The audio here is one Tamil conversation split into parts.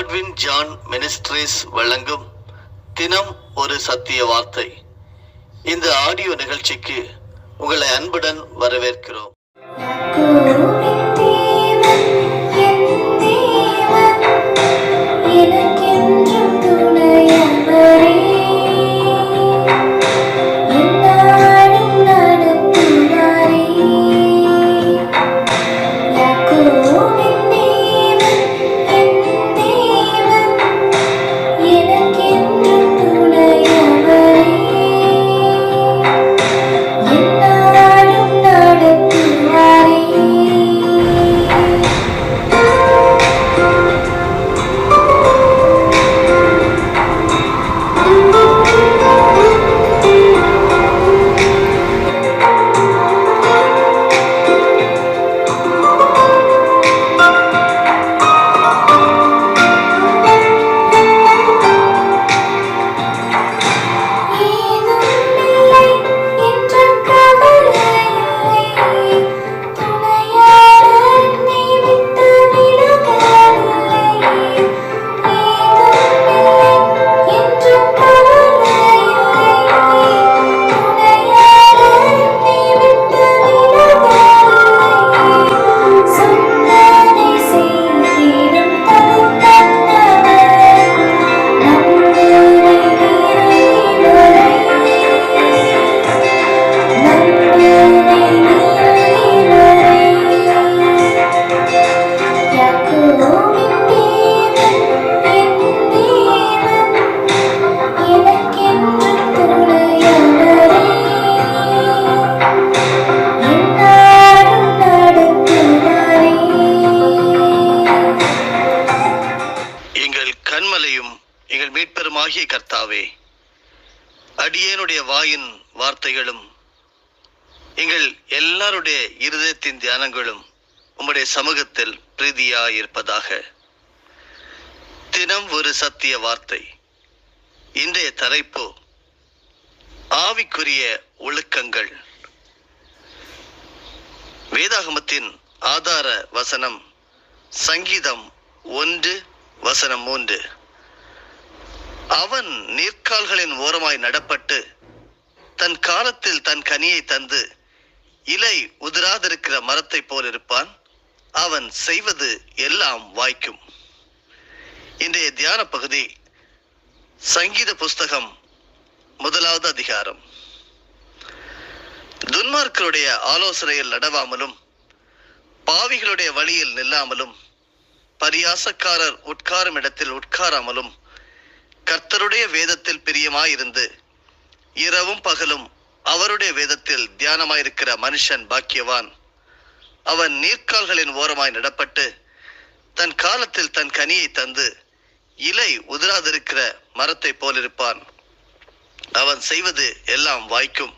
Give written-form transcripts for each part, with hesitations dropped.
காட்வின் ஜான் மினிஸ்ட்ரீஸ் வழங்கும் தினம் ஒரு சத்திய வார்த்தை. இந்த ஆடியோ நிகழ்ச்சிக்கு உங்களை அன்புடன் வரவேற்கிறோம். எங்கள் மீட்பெருமாகிய கர்த்தாவே, அடியேனுடைய வாயின் வார்த்தைகளும் எங்கள் எல்லாருடைய இருதயத்தின் தியானங்களும் உம்முடைய சமூகத்தில் பிரீதியாயிருப்பதாக. தினம் ஒரு சத்திய வார்த்தை. இன்றைய தலைப்பு ஆவிக்குரிய ஒழுக்கங்கள். வேதாகமத்தின் ஆதார வசனம் சங்கீதம் 1:3. அவன் நீர்க்கால்களின் ஓரமாய் நடப்பட்டு தன் காலத்தில் தன் கனியை தந்து இலை உதிராதிருக்கிற மரத்தை போல் இருப்பான். அவன் செய்வது எல்லாம் வாய்க்கும். இன்றைய தியான பகுதி சங்கீத புஸ்தகம் 1வது அதிகாரம். துன்மார்க்கருடைய ஆலோசனையில் நடவாமலும் பாவிகளுடைய வழியில் நில்லாமலும் பரியாசக்காரர் உட்காரும் இடத்தில் உட்காராமலும் கர்த்தருடைய வேதத்தில் பிரியமாயிருந்து இரவும் பகலும் அவருடைய வேதத்தில் தியானமாயிருக்கிற மனுஷன் பாக்கியவான். அவன் நீர்க்கால்களின் ஓரமாய் நடப்பட்டு தன் காலத்தில் தன் கனியை தந்து இலை உதிராதிருக்கிற மரத்தை போலிருப்பான். அவன் செய்வது எல்லாம் வாய்க்கும்.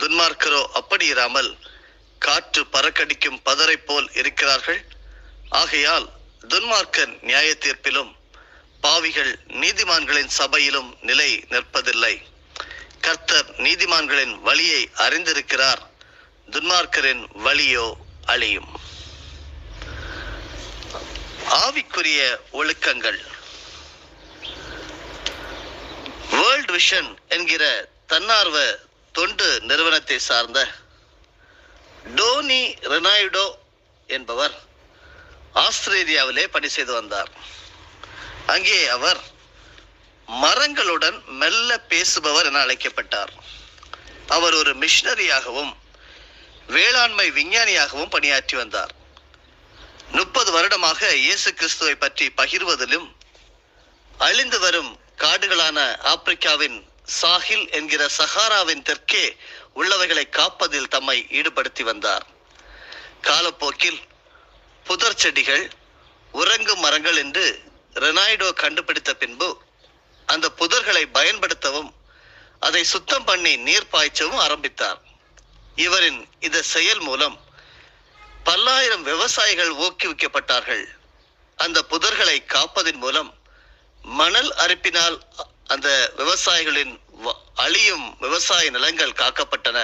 துன்மார்க்கரோ அப்படி இராமல் காற்று பறக்கடிக்கும் பதரை போல் இருக்கிறார்கள். ஆகையால் துன்மார்க்கன் நியாய தீர்ப்பிலும் பாவிகள் நீதிமான்களின் சபையிலும் நிலை நிற்பதில்லை. கர்த்தர் நீதிமான்களின் வழியை அறிந்திருக்கிறார், துன்மார்க்கரின் வழியோ அழியும். ஆவிக்குரிய ஒழுக்கங்கள். வேர்ல்ட் விஷன் என்கிற தன்னார்வ தொண்டு நிறுவனத்தை சார்ந்த டோனி ரெனாய்டோ என்பவர் ஆஸ்திரேலியாவிலே பணி செய்து வந்தார். அங்கே அவர் மரங்களுடன் மெல்ல பேசுபவர் என அழைக்கப்பட்டார். அவர் ஒரு மிஷனரியாகவும் வேளாண்மை விஞ்ஞானியாகவும் பணியாற்றி வந்தார். 30 வருடமாக இயேசு கிறிஸ்துவை பற்றி பகிர்வதிலும் அழிந்து வரும் காடுகளான ஆப்பிரிக்காவின் சாஹில் என்கிற சஹாராவின் தெற்கே உள்ளவைகளை காப்பதில் தம்மை ஈடுபடுத்தி வந்தார். காலப்போக்கில் புதர் செடிகள் உறங்கும் மரங்கள் என்று ரெனாய்டோ கண்டுபிடித்த பின்பு அந்த புதர்களை பயன்படுத்தவும் அதை சுத்தம் பண்ணி நீர் பாய்ச்சவும் ஆரம்பித்தார். இவரின் இந்த செயல் மூலம் பல்லாயிரம் விவசாயிகள் ஊக்குவிக்கப்பட்டார்கள். அந்த புதர்களை காப்பதின் மூலம் மணல் அரிப்பினால் அந்த விவசாயிகளின் அழியும் விவசாய நிலங்கள் காக்கப்பட்டன.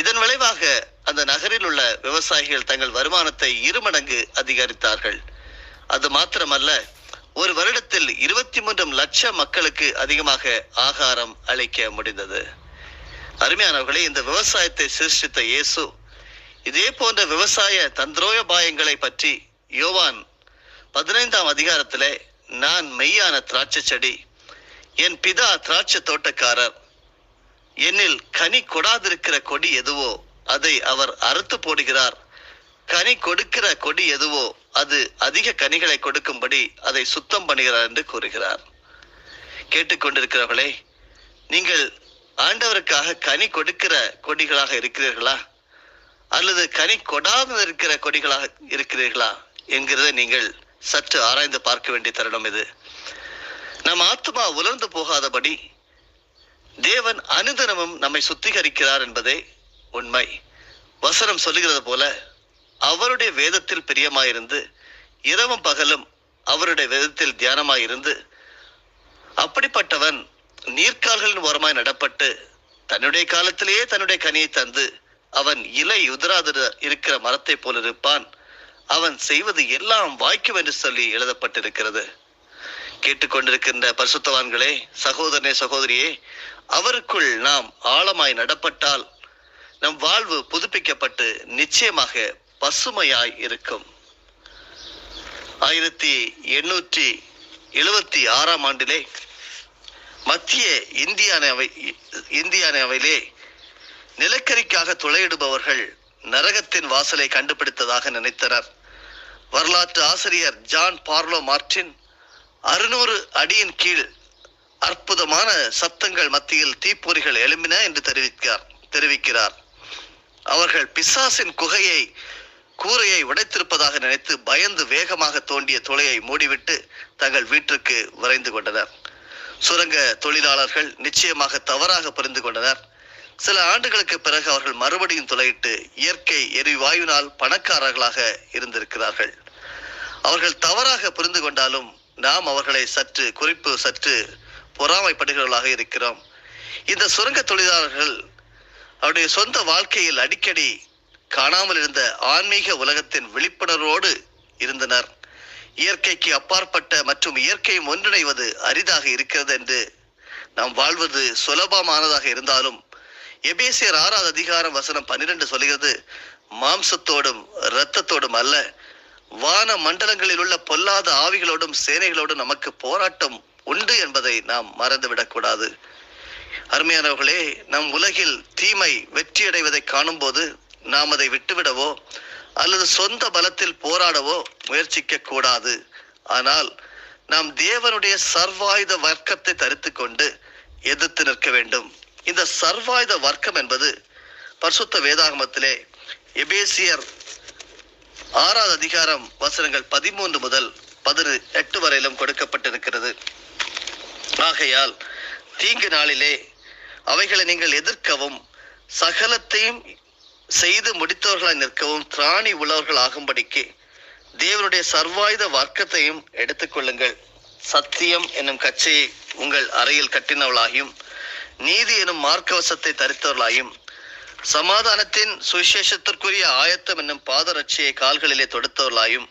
இதன் விளைவாக அந்த நகரில் உள்ள விவசாயிகள் தங்கள் வருமானத்தை 2 மடங்கு அதிகரித்தார்கள். அது மாத்திரமல்ல, ஒரு வருடத்தில் 23 லட்சம் மக்களுக்கு அதிகமாக ஆகாரம் அளிக்க முடிந்தது. அருமையானவர்களே, இந்த விவசாயத்தை சிருஷ்டித்த இயேசு இதே போன்ற விவசாய தந்திரோபாயங்களை பற்றி யோவான் 15ஆம் அதிகாரத்திலே, நான் மெய்யான திராட்சை செடி, என் பிதா திராட்சை தோட்டக்காரர், என்னில் கனி கொடாதிருக்கிற கொடி எதுவோ அதை அவர் அறுத்து போடுகிறார், கனி கொடுக்கிற கொடி எதுவோ அது அதிக கனிகளை கொடுக்கும்படி அதை சுத்தம் பண்ணுகிறார் என்று கூறுகிறார். கேட்டுக்கொண்டிருக்கிறவர்களே, நீங்கள் ஆண்டவருக்காக கனி கொடுக்கிற கொடிகளாக இருக்கிறீர்களா அல்லது கனி கொடாமல் இருக்கிற கொடிகளாக இருக்கிறீர்களா என்கிறதை நீங்கள் சற்று ஆராய்ந்து பார்க்க வேண்டிய தருணம் இது. நம் ஆத்மா உலர்ந்து போகாதபடி தேவன் அனுதினமும் நம்மை சுத்திகரிக்கிறார் என்பதே உண்மை. வசனம் சொல்லுகிறது போல அவருடைய வேதத்தில் பிரியமாயிருந்து இரவும் பகலும் அவருடைய வேதத்தில் தியானமாயிருந்து அப்படிப்பட்டவன் நீர்க்கால்களின் ஓரமாய் நடப்பட்டு தன்னுடைய காலத்திலேயே தன்னுடைய கனியை தந்து அவன் இலை உதிராது இருக்கிற மரத்தை போல் இருப்பான், அவன் செய்வது எல்லாம் வாய்க்கும் என்று சொல்லி எழுதப்பட்டிருக்கிறது. கேட்டுக்கொண்டிருக்கின்ற பரிசுத்தவான்களே, சகோதரனே சகோதரியே, அவருக்குள் நாம் ஆழமாய் நடப்பட்டால் நம் வாழ்வு புதுப்பிக்கப்பட்டு நிச்சயமாக பசுமையாய் இருக்கும். 1876ஆம் ஆண்டிலே மத்திய இந்தியானாவிலே நிலக்கரிக்காக துளையிடுபவர்கள் நரகத்தின் வாசலை கண்டுபிடித்ததாக நினைத்தனர். வரலாற்று ஆசிரியர் ஜான் பார்லோ மார்டின் 600 அடியின் கீழ் அற்புதமான சத்தங்கள் மத்தியில் தீப்பொறிகள் எழும்பின என்று தெரிவிக்கிறார். அவர்கள் பிசாசின் கூரையை உடைத்திருப்பதாக நினைத்து பயந்து வேகமாக தோண்டிய துளையை மூடிவிட்டு தங்கள் வீட்டிற்கு விரைந்து கொண்டனர். சுரங்க தொழிலாளர்கள் நிச்சயமாக தவறாக புரிந்து கொண்டனர். சில ஆண்டுகளுக்கு பிறகு அவர்கள் மறுபடியும் துளையிட்டு இயற்கை எரிவாயுவினால் பணக்காரர்களாக இருந்திருக்கிறார்கள். அவர்கள் தவறாக புரிந்து கொண்டாலும் நாம் அவர்களை சற்று பொறாமைப்படுகிறவர்களாக இருக்கிறோம். இந்த சுரங்க தொழிலாளர்கள் அவருடைய சொந்த வாழ்க்கையில் அடிக்கடி காணாமல் இருந்த ஆன்மீக உலகத்தின் விழிப்புணர்வோடு இருந்தனர். இயற்கைக்கு அப்பாற்பட்ட மற்றும் இயற்கையும் ஒன்றிணைவது அரிதாக இருக்கிறது என்று நாம் வாழ்வது சுலபமானதாக இருந்தாலும் எபேசியர் 6ஆம் அதிகாரம் வசனம் 12 சொல்கிறது, மாம்சத்தோடும் இரத்தத்தோடும் அல்ல, வான மண்டலங்களில் உள்ள பொல்லாத ஆவிகளோடும் சேனைகளோடும் நமக்கு போராட்டம் உண்டு என்பதை நாம் மறந்துவிடக்கூடாது. அருமையானவர்களே, நம் உலகில் தீமை வெற்றியடைவதை காணும் போது நாம் அதை விட்டுவிடவோ அல்லது சொந்த பலத்தில் போராடவோ முயற்சிக்க கூடாது. ஆனால் நாம் தேவனுடைய சர்வாயுத வர்க்கத்தை தரித்து கொண்டு எதிர்த்து நிற்க வேண்டும். இந்த சர்வாயுத வர்க்கம் என்பது பரிசுத்த வேதாகமத்திலே எபேசியர் 6ஆம் அதிகாரம் வசனங்கள் 13 முதல் 18 வரையிலும் கொடுக்கப்பட்டிருக்கிறது. ஆகையால் தீங்கு நாளிலே அவைகளை நீங்கள் எதிர்க்கவும் சகலத்தையும் செய்து முடித்தவர்களாய் நிற்கவும் திராணி உள்ளவர்கள் ஆகும்படிக்கு தேவனுடைய சர்வாயுத வர்க்கத்தையும் எடுத்துக்கொள்ளுங்கள். சத்தியம் என்னும் கச்சையை உங்கள் அறையில் கட்டினவளாயும் நீதி எனும் மார்க்கவசத்தை தரித்தவர்களாயும் சமாதானத்தின் சுவிசேஷத்திற்குரிய ஆயத்தம் என்னும் பாதரட்சியை கால்களிலே தொடுத்தவர்களாயும்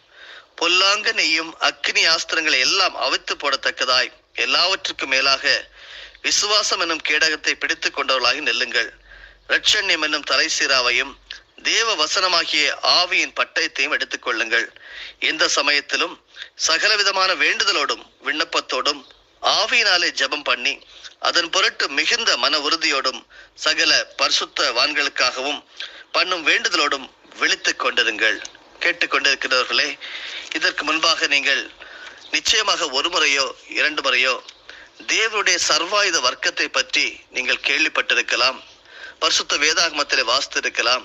பொல்லாங்க நெய்யும் அக்னி ஆஸ்திரங்களை எல்லாம் அவித்து போடத்தக்கதாய் எல்லாவற்றுக்கும் மேலாக விசுவாசம் என்னும் கேடகத்தை பிடித்துக் கொண்டவர்களாகி நெல்லுங்கள். இரட்சண்யம் என்னும் தலை சீராவையும் தேவ வசனமாகிய ஆவியின் பட்டயத்தையும் எடுத்துக்கொள்ளுங்கள். எந்த சமயத்திலும் சகலவிதமான வேண்டுதலோடும் விண்ணப்பத்தோடும் ஆவியினாலே ஜெபம் பண்ணி அதன் பொருட்டு மிகுந்த மன உறுதியோடும் சகல பரிசுத்தவான்களுக்காகவும் பண்ணும் வேண்டுதலோடும் விழித்துக் கொண்டிருங்கள். கேட்டுக்கொண்டிருக்கிறவர்களே, இதற்கு முன்பாக நீங்கள் நிச்சயமாக ஒரு முறையோ 2 முறையோ தேவனுடைய சர்வாயுத வர்க்கத்தை பற்றி நீங்கள் கேள்விப்பட்டிருக்கலாம், பரிசுத்த வேதாகமத்திலே வாசித்திருக்கலாம்,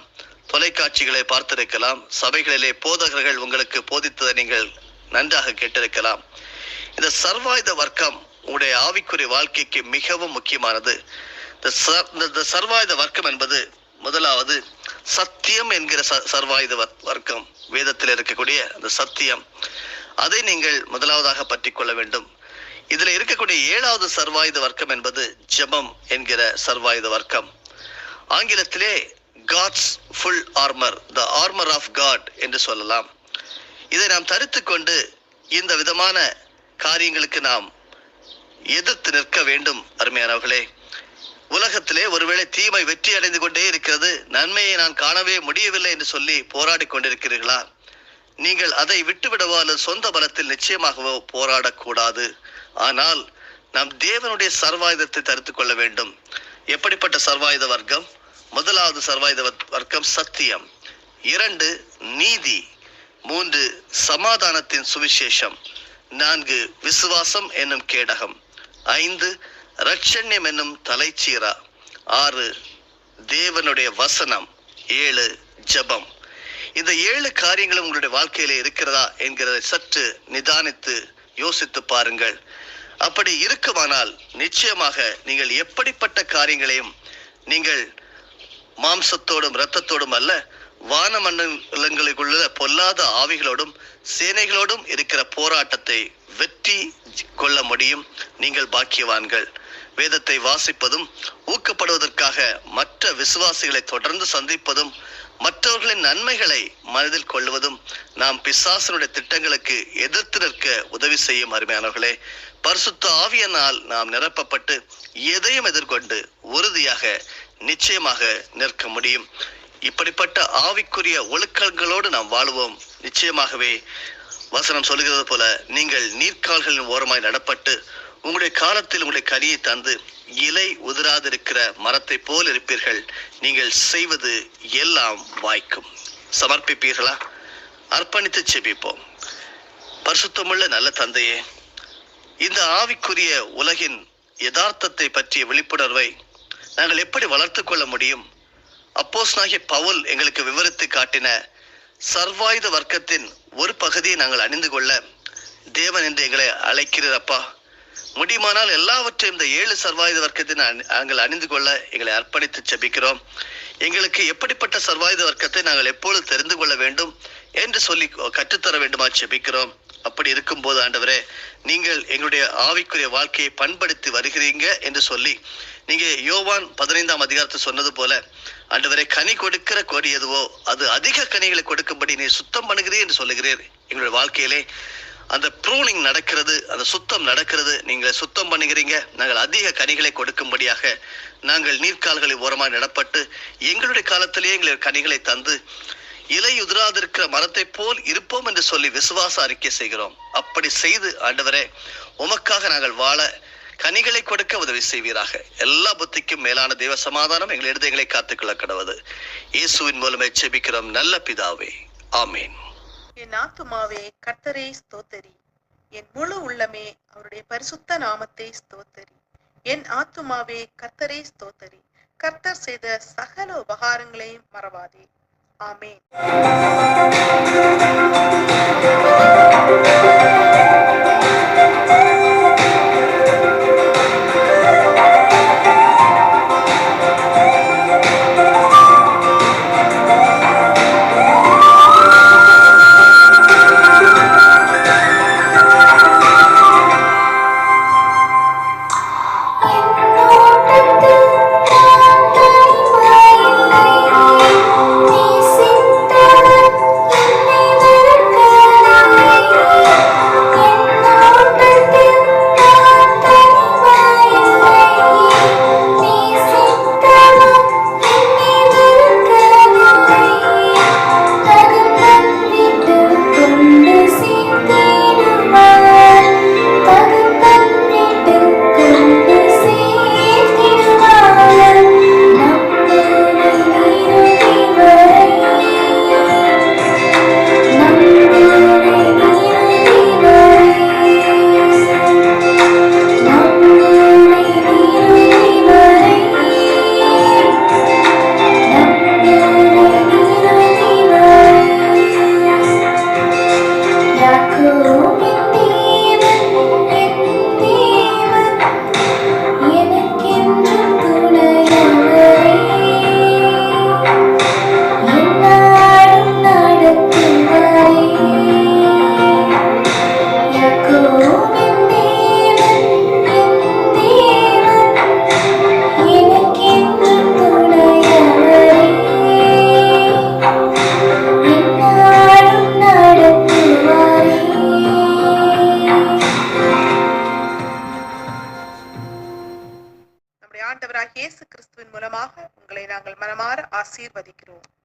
தொலைக்காட்சிகளை பார்த்திருக்கலாம், சபைகளிலே போதகர்கள் உங்களுக்கு போதித்ததை நீங்கள் நன்றாக கேட்டிருக்கலாம். இந்த சர்வாயுத வர்க்கம் உடைய ஆவிக்குரிய வாழ்க்கைக்கு மிகவும் முக்கியமானது. இந்த சர்வாயுத வர்க்கம் என்பது முதலாவது சத்தியம் என்கிற சர்வாயுத வர்க்கம், வேதத்தில் இருக்கக்கூடிய அந்த சத்தியம், அதை நீங்கள் முதலாவதாக பற்றி கொள்ள வேண்டும். இதுல இருக்கக்கூடிய 7வது சர்வாயுத வர்க்கம் என்பது ஜெபம் என்கிற சர்வாயுத வர்க்கம். ஆங்கிலத்திலே God's full armour, the armour of God என்று சொல்லலாம். இதை நாம் தரித்து கொண்டு இந்த விதமான காரியங்களுக்கு நாம் எதிர்த்து நிற்க வேண்டும். அருமையானவர்களே, உலகத்திலே ஒருவேளை தீமை வெற்றி அடைந்து கொண்டே இருக்கிறது, நன்மையை நான் காணவே முடியவில்லை என்று சொல்லி போராடி கொண்டிருக்கிறீர்களா? நீங்கள் அதை விட்டுவிடவோ அல்லது சொந்த பலத்தில் நிச்சயமாகவோ போராடக்கூடாது. ஆனால் நாம் தேவனுடைய சர்வாயுதத்தை தரித்துக் கொள்ள வேண்டும். எப்படிப்பட்ட சர்வாயுத வர்க்கம்? முதலாவது சர்வாயுத வர்க்கம் சத்தியம், 2 நீதி, 3 சமாதானத்தின் சுவிசேஷம், 4 விசுவாசம் என்னும் கேடகம், 5 இரட்சண்யம் என்னும் தலைச்சீரா, 6 தேவனுடைய வசனம், 7 ஜெபம். இந்த 7 காரியங்களும் உங்களுடைய வாழ்க்கையிலே இருக்கிறதா என்கிறதை சற்று நிதானித்து யோசித்து பாருங்கள். அப்படி இருக்குமானால் நிச்சயமாக நீங்கள் எப்படிப்பட்ட காரியங்களையும் நீங்கள் மாம்சத்தோடும் இரத்தத்தோடும் அல்ல, வான மண்டலங்களுக்குள்ள பொல்லாத ஆவிகளோடும் சேனைகளோடும் இருக்கிற போராட்டத்தை வெற்றி கொள்ள முடியும். நீங்கள் பாக்கியவான்கள். வேதத்தை வாசிப்பதும் ஊக்கப்படுவதற்காக மற்ற விசுவாசிகளை தொடர்ந்து சந்திப்பதும் மற்றவர்களின் நன்மைகளை மனதில் கொள்வதும் நாம் பிசாசனுடைய திட்டங்களுக்கு எதிர்த்து நிற்க உதவி செய்யும். அருமையானவர்களே, பரிசுத்த ஆவியினால் நாம் நிரப்பப்பட்டு எதையும் எதிர்கொண்டு உறுதியாக நிச்சயமாக நிற்க முடியும். இப்படிப்பட்ட ஆவிக்குரிய ஒழுக்கங்களோடு நாம் வாழுவோம். நிச்சயமாகவே வசனம் சொல்லுகிறது போல நீங்கள் நீர்க்கால்களின் ஓரமாய் நடப்பட்டு உங்களுடைய காலத்தில் உங்களுடைய கனியை தந்து இலை உதிராதிருக்கிற மரத்தை போல் இருப்பீர்கள். நீங்கள் செய்வது எல்லாம் வாய்க்கும். சமர்ப்பிப்பீர்களா? அர்ப்பணித்து செபிப்போம். பரிசுத்தமுள்ள நல்ல தந்தையே, இந்த ஆவிக்குரிய உலகின் யதார்த்தத்தை பற்றிய விழிப்புணர்வை நாங்கள் எப்படி வளர்த்து கொள்ள முடியும்? அப்போஸ்தலனாகிய பவுல் எங்களுக்கு விவரித்து காட்டின சர்வாயுத வர்க்கத்தின் ஒரு பகுதியை நாங்கள் அணிந்து கொள்ள தேவன் என்று எங்களை அழைக்கிறப்பா. முடியுமானால் எல்லாவற்றையும் இந்த 7 சர்வாயுத வர்க்கத்தை நாங்கள் அணிந்து கொள்ள எங்களை அர்ப்பணித்து செபிக்கிறோம். எங்களுக்கு எப்படிப்பட்ட சர்வாயுத வர்க்கத்தை நாங்கள் எப்பொழுது தெரிந்து கொள்ள வேண்டும் என்று சொல்லி கற்றுத்தர வேண்டுமா செபிக்கிறோம். அப்படி இருக்கும்போது ஆண்டவரே, நீங்கள் எங்களுடைய ஆவிக்குரிய வாழ்க்கையை பண்படுத்தி வருகிறீங்க என்று சொல்லி நீங்க யோவான் 15ஆம் அதிகாரத்தை சொன்னது போல, ஆண்டவரே, கனி கொடுக்கிற கொடி எதுவோ அது அதிக கனிகளை கொடுக்கும்படி நீ சுத்தம் பண்ணுகிறீர் என்று சொல்லுகிறீர். எங்களுடைய வாழ்க்கையிலே அந்த ப்ரூனிங் நடக்கிறது, அந்த சுத்தம் நடக்கிறது. நீங்கள் சுத்தம் பண்ணுகிறீங்க. நாங்கள் அதிக கனிகளை கொடுக்கும்படியாக நாங்கள் நீர்க்கால்களை ஓரமாக நடப்பட்டு எங்களுடைய காலத்திலேயே எங்களுடைய கனிகளை தந்து இலை உதிராதிருக்கிற மரத்தை போல் இருப்போம் என்று சொல்லி விசுவாச அறிக்கை செய்கிறோம். அப்படி செய்து ஆண்டவரே, உமக்காக நாங்கள் வாழ கனிகளை கொடுக்க உதவி செய்வீராக. எல்லா புத்திக்கும் மேலான தேவ சமாதானம் எங்கள் இருதயங்களை காத்துக்கொள்ள கடவுது. இயேசுவின் மூலமே செபிக்கிறோம் நல்ல பிதாவே, ஆமீன். என் ஆத்துமாவே கர்த்தரை ஸ்தோத்தரி, என் முழு உள்ளமே அவருடைய பரிசுத்த நாமத்தை ஸ்தோத்தரி. என் ஆத்துமாவே கர்த்தரை ஸ்தோத்தரி, கர்த்தர் செய்த சகல உபகாரங்களையும் மறவாதே. ஆமேன். ஆண்டவராகிய இயேசு கிறிஸ்துவின் மூலமாக உங்களை நாங்கள் மனமாற ஆசீர்வதிக்கிறோம்.